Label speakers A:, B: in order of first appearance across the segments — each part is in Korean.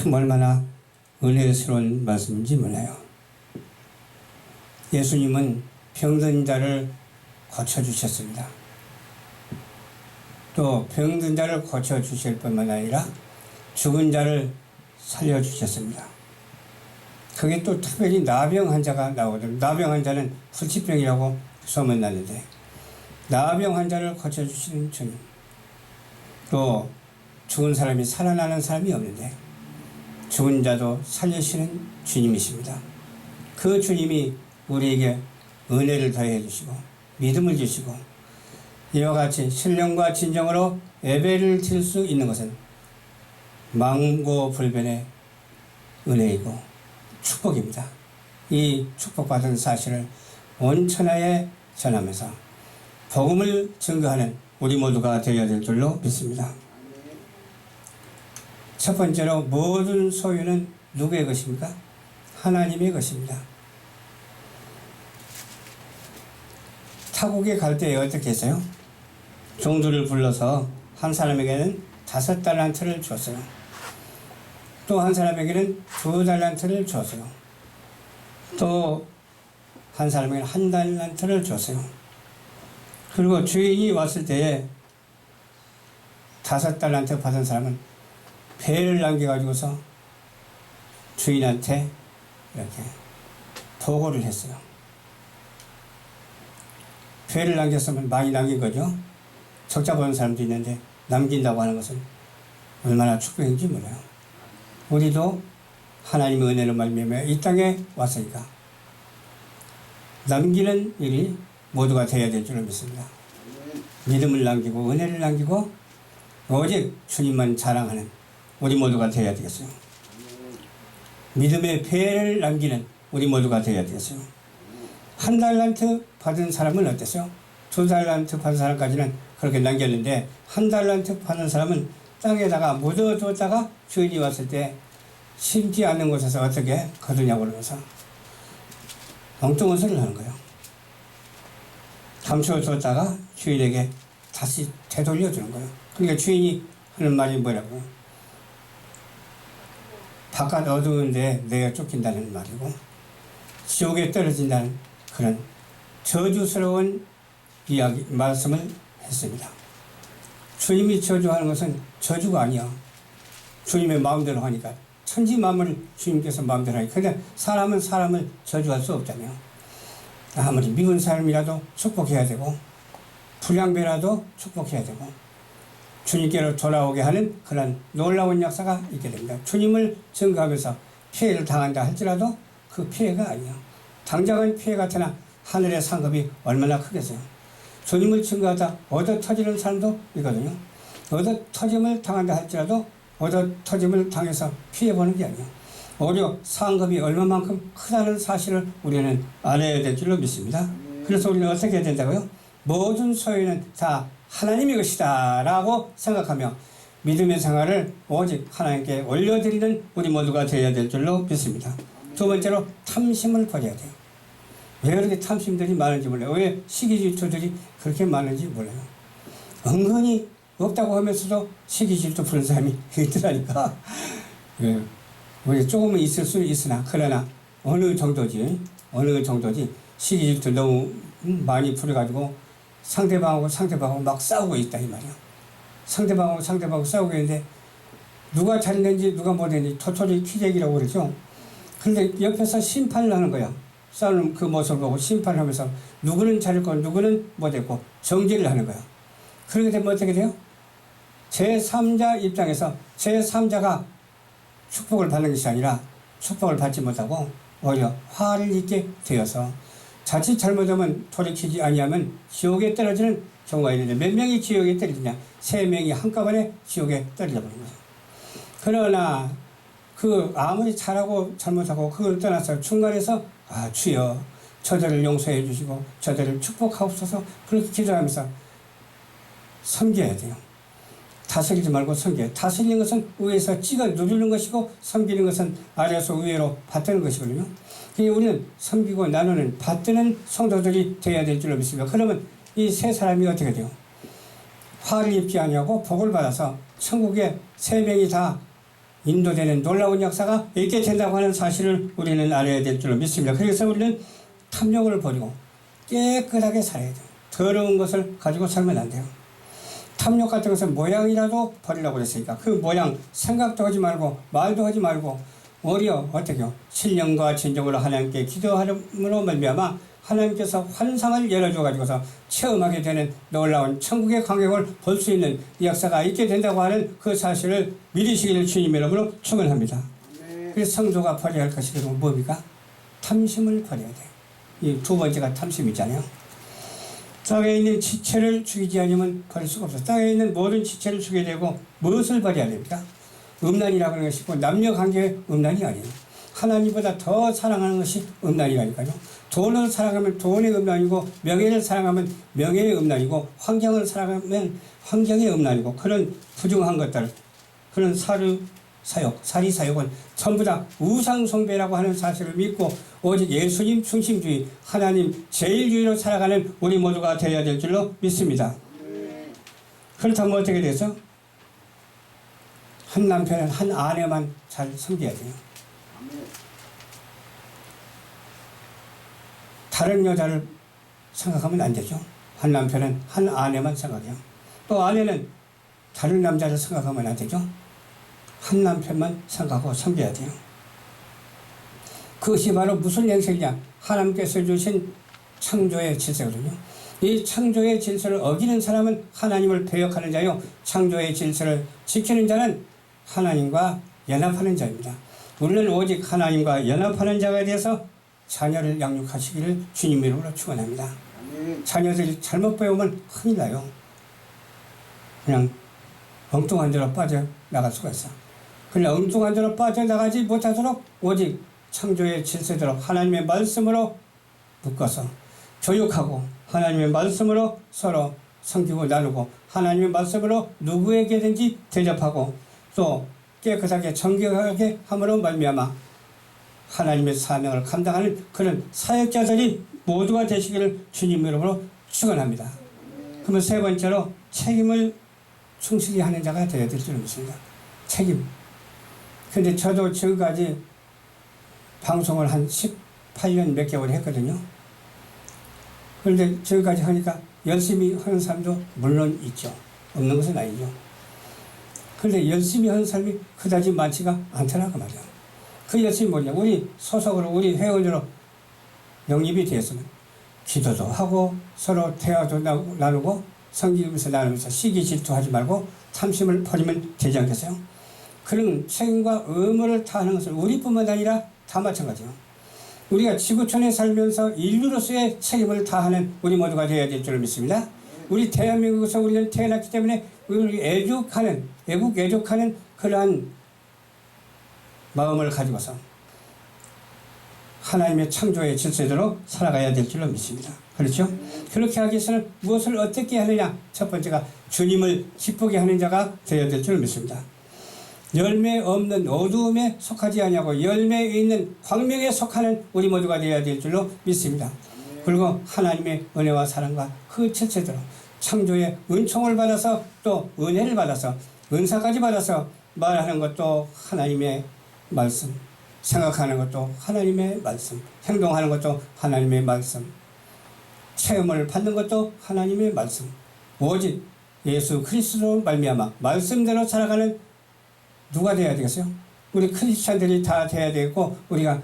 A: 참 얼마나 은혜스러운 말씀인지 몰라요. 예수님은 병든 자를 고쳐주셨습니다. 또 병든 자를 고쳐주실 뿐만 아니라 죽은 자를 살려주셨습니다. 그게 또 특별히 나병 환자가 나오거든요. 나병 환자는 불치병이라고 소문났는데 나병 환자를 고쳐주시는 주님, 또 죽은 사람이 살아나는 사람이 없는데 죽은 자도 살리시는 주님이십니다. 그 주님이 우리에게 은혜를 더해 주시고 믿음을 주시고 이와 같이 신령과 진정으로 예배를 드릴 수 있는 것은 망고불변의 은혜이고 축복입니다. 이 축복받은 사실을 온 천하에 전하면서 복음을 증거하는 우리 모두가 되어야 될 줄로 믿습니다. 첫 번째로 모든 소유는 누구의 것입니까? 하나님의 것입니다. 타국에 갈 때 어떻게 했어요? 종들을 불러서 한 사람에게는 5달란트를 줬어요. 또 한 사람에게는 2달란트를 줬어요. 또 한 사람에게는 1달란트를 줬어요. 그리고 주인이 왔을 때에 5달란트 받은 사람은 배를 남겨가지고서 주인한테 이렇게 보고를 했어요. 배를 남겼으면 많이 남긴 거죠. 적자 보는 사람도 있는데 남긴다고 하는 것은 얼마나 축복인지 몰라요. 우리도 하나님의 은혜로 말미암아 이 땅에 왔으니까 남기는 일이 모두가 되어야 될 줄을 믿습니다. 믿음을 남기고 은혜를 남기고 오직 주님만 자랑하는 우리 모두가 되어야 되겠어요. 믿음의 배를 남기는 우리 모두가 되어야 되겠어요. 1달란트 받은 사람은 어땠어요? 2달란트 받은 사람까지는 그렇게 남겼는데 1달란트 받은 사람은 땅에다가 묻어두었다가 주인이 왔을 때 심지 않는 곳에서 어떻게 거두냐고 그러면서 엉뚱한 소리를 하는 거예요. 감춰두었다가 주인에게 다시 되돌려주는 거예요. 그러니까 주인이 하는 말이 뭐라고요? 바깥 어두운데 내가 쫓긴다는 말이고 지옥에 떨어진다는 그런 저주스러운 이야기, 말씀을 했습니다. 주님이 저주하는 것은 저주가 아니야. 주님의 마음대로 하니까. 천지 만물을 주님께서 마음대로 하니까. 근데 사람은 사람을 저주할 수 없잖아요. 아무리 미운 사람이라도 축복해야 되고 불량배라도 축복해야 되고 주님께로 돌아오게 하는 그런 놀라운 역사가 있게 됩니다. 주님을 증거하면서 피해를 당한다 할지라도 그 피해가 아니야. 당장은 피해 같으나 하늘의 상급이 얼마나 크겠어요. 주님을 증거하다 얻어 터지는 사람도 있거든요. 얻어 터짐을 당한다 할지라도 얻어 터짐을 당해서 피해보는 게 아니에요. 오히려 상급이 얼마만큼 크다는 사실을 우리는 알아야 될 줄로 믿습니다. 그래서 우리는 어떻게 해야 된다고요? 모든 소유는 다 하나님의 것이다 라고 생각하며 믿음의 생활을 오직 하나님께 올려드리는 우리 모두가 되어야 될 줄로 믿습니다. 두 번째로 탐심을 버려야 돼요. 왜 그렇게 탐심들이 많은지 몰라요. 왜 시기질투들이 그렇게 많은지 몰라요. 은근히 없다고 하면서도 시기질투 부는 사람이 있더라니까. 우리 조금은 있을 수 있으나 그러나 어느 정도지 시기질투 너무 많이 부려가지고 상대방하고 막 싸우고 있다 이 말이야. 상대방하고 싸우고 있는데 누가 잘했는지 누가 못했는지 토토리 키재기라고 그러죠. 그런데 옆에서 심판을 하는 거야. 싸우는 그 모습을 보고 심판을 하면서 누구는 잘했고 누구는 못했고 정죄를 하는 거야. 그렇게 되면 어떻게 돼요? 제3자 입장에서 제3자가 축복을 받지 못하고 오히려 화를 입게 되어서 자칫 잘못하고 상대방을 받는 것이 아니라 축복을 받지 못하고 오히려 화를 입게 되어서 자칫 잘못하면 돌이키지 아니하면 지옥에 떨어지는 경우가 있는데 몇 명이 지옥에 떨어지냐? 3명이 한꺼번에 지옥에 떨어져버린 거죠. 그러나 그 아무리 잘하고 잘못하고 그걸 떠나서 중간에서 주여 저들을 용서해 주시고 저들을 축복하옵소서 그렇게 기도하면서 섬겨야 돼요. 다스리지 말고 섬겨요. 다스리는 것은 위에서 찍어 누르는 것이고 섬기는 것은 아래에서 위로 받드는 것이거든요. 그러니까 우리는 섬기고 나누는 받드는 성도들이 되어야 될 줄로 믿습니다. 그러면 이 세 사람이 어떻게 돼요? 화를 입지 아니하고 복을 받아서 천국에 3명이 다 인도되는 놀라운 역사가 있게 된다고 하는 사실을 우리는 알아야 될 줄로 믿습니다. 그래서 우리는 탐욕을 버리고 깨끗하게 살아야 돼요. 더러운 것을 가지고 살면 안 돼요. 탐욕 같은 것은 모양이라도 버리려고 그랬으니까 그 모양 생각도 하지 말고 말도 하지 말고 오히려 어떻게요? 신령과 진정으로 하나님께 기도함으로 말미암아 하나님께서 환상을 열어줘 가지고서 체험하게 되는 놀라운 천국의 광경을 볼 수 있는 역사가 있게 된다고 하는 그 사실을 믿으시기를 주님 이름으로 축원합니다. 그래서 성도가 버려야 할 것이 그러면 뭡니까? 탐심을 버려야 돼요. 이 두 번째가 탐심이잖아요. 땅에 있는 지체를 죽이지 않으면 버릴 수가 없어요. 땅에 있는 모든 지체를 죽여야 되고 무엇을 버려야 됩니까? 음란이라고 하는 것이 고 남녀관계의 음란이 아니에요. 하나님보다 더 사랑하는 것이 음란이라니까요. 돈을 사랑하면 돈의 음란이고 명예를 사랑하면 명예의 음란이고 환경을 사랑하면 환경의 음란이고 그런 부정한 것들 그런 사리사욕은 전부 다 우상숭배라고 하는 사실을 믿고 오직 예수님 중심주의 하나님 제일주의로 살아가는 우리 모두가 되어야 될 줄로 믿습니다. 그렇다면 어떻게 돼서 한 남편은 한 아내만 잘 섬겨야 돼요. 다른 여자를 생각하면 안 되죠. 한 남편은 한 아내만 생각해요. 또 아내는 다른 남자를 생각하면 안 되죠. 한 남편만 생각하고 섬겨야 돼요. 그것이 바로 무슨 행색이냐? 하나님께서 주신 창조의 질서거든요. 이 창조의 질서를 어기는 사람은 하나님을 배역하는 자요. 창조의 질서를 지키는 자는 하나님과 연합하는 자입니다. 우리는 오직 하나님과 연합하는 자가 되어서 자녀를 양육하시기를 주님 이름으로 축원합니다. 자녀들이 잘못 배우면 큰일 나요. 그냥 엉뚱한 데로 빠져나갈 수가 있어. 그냥 엉뚱한 데로 빠져나가지 못하도록 오직 창조의 질서대로 하나님의 말씀으로 묶어서 교육하고 하나님의 말씀으로 서로 섬기고 나누고 하나님의 말씀으로 누구에게든지 대접하고 또 깨끗하게 정결하게 함으로 말미암아 하나님의 사명을 감당하는 그런 사역자들이 모두가 되시기를 주님 이름으로 축원합니다. 그러면 세 번째로 책임을 충실히 하는 자가 되어야 될 줄 믿습니다. 책임. 근데 저도 지금까지 방송을 한 18년 몇 개월 했거든요. 그런데 지금까지 하니까 열심히 하는 사람도 물론 있죠. 없는 것은 아니죠. 그런데 열심히 하는 사람이 그다지 많지가 않더라고 말이야. 그 열심히 뭐냐. 우리 소속으로 우리 회원으로 영입이 되었으면 기도도 하고 서로 대화도 나누고 성기면서 나누면서 시기 질투하지 말고 탐심을 버리면 되지 않겠어요? 그런 책임과 의무를 다하는 것은 우리뿐만 아니라 다 마찬가지예요. 우리가 지구촌에 살면서 인류로서의 책임을 다하는 우리 모두가 되어야 될 줄 믿습니다. 우리 대한민국에서 우리는 태어났기 때문에 우리 애국하는 그러한 마음을 가지고서 하나님의 창조의 질서대로 살아가야 될 줄로 믿습니다. 그렇죠? 그렇게 하기 위해서는 무엇을 어떻게 하느냐? 첫 번째가 주님을 기쁘게 하는 자가 되어야 될 줄 믿습니다. 열매 없는 어두움에 속하지 아니하고 열매에 있는 광명에 속하는 우리 모두가 되어야 될 줄로 믿습니다. 그리고 하나님의 은혜와 사랑과 그 질서대로 창조의 은총을 받아서 또 은혜를 받아서 은사까지 받아서 말하는 것도 하나님의 말씀, 생각하는 것도 하나님의 말씀, 행동하는 것도 하나님의 말씀, 체험을 받는 것도 하나님의 말씀, 오직 예수 그리스도로 말미암아 말씀대로 살아가는 누가 돼야 되겠어요? 우리 크리스찬들이 다 돼야 되고 우리가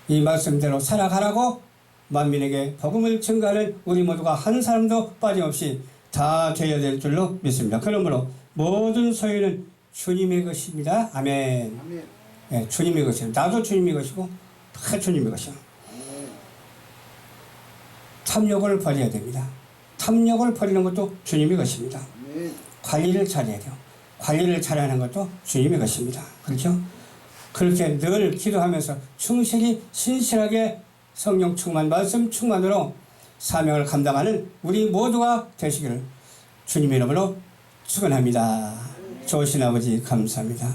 A: 이 말씀대로 살아가라고 만민에게 복음을 증거하는 우리 모두가 한 사람도 빠짐없이 다 되어야 될 줄로 믿습니다. 그러므로 모든 소유는 주님의 것입니다. 아멘. 아멘. 네, 주님의 것입니다. 나도 주님의 것이고 다 주님의 것이야. 탐욕을 버려야 됩니다. 탐욕을 버리는 것도 주님의 것입니다. 관리를 잘해야 돼요. 관리를 잘하는 것도 주님의 것입니다. 그렇죠? 그렇게 늘 기도하면서 충실히 신실하게 성령 충만 말씀 충만으로 사명을 감당하는 우리 모두가 되시기를 주님의 이름으로 축원합니다. 좋으신 아버지 감사합니다.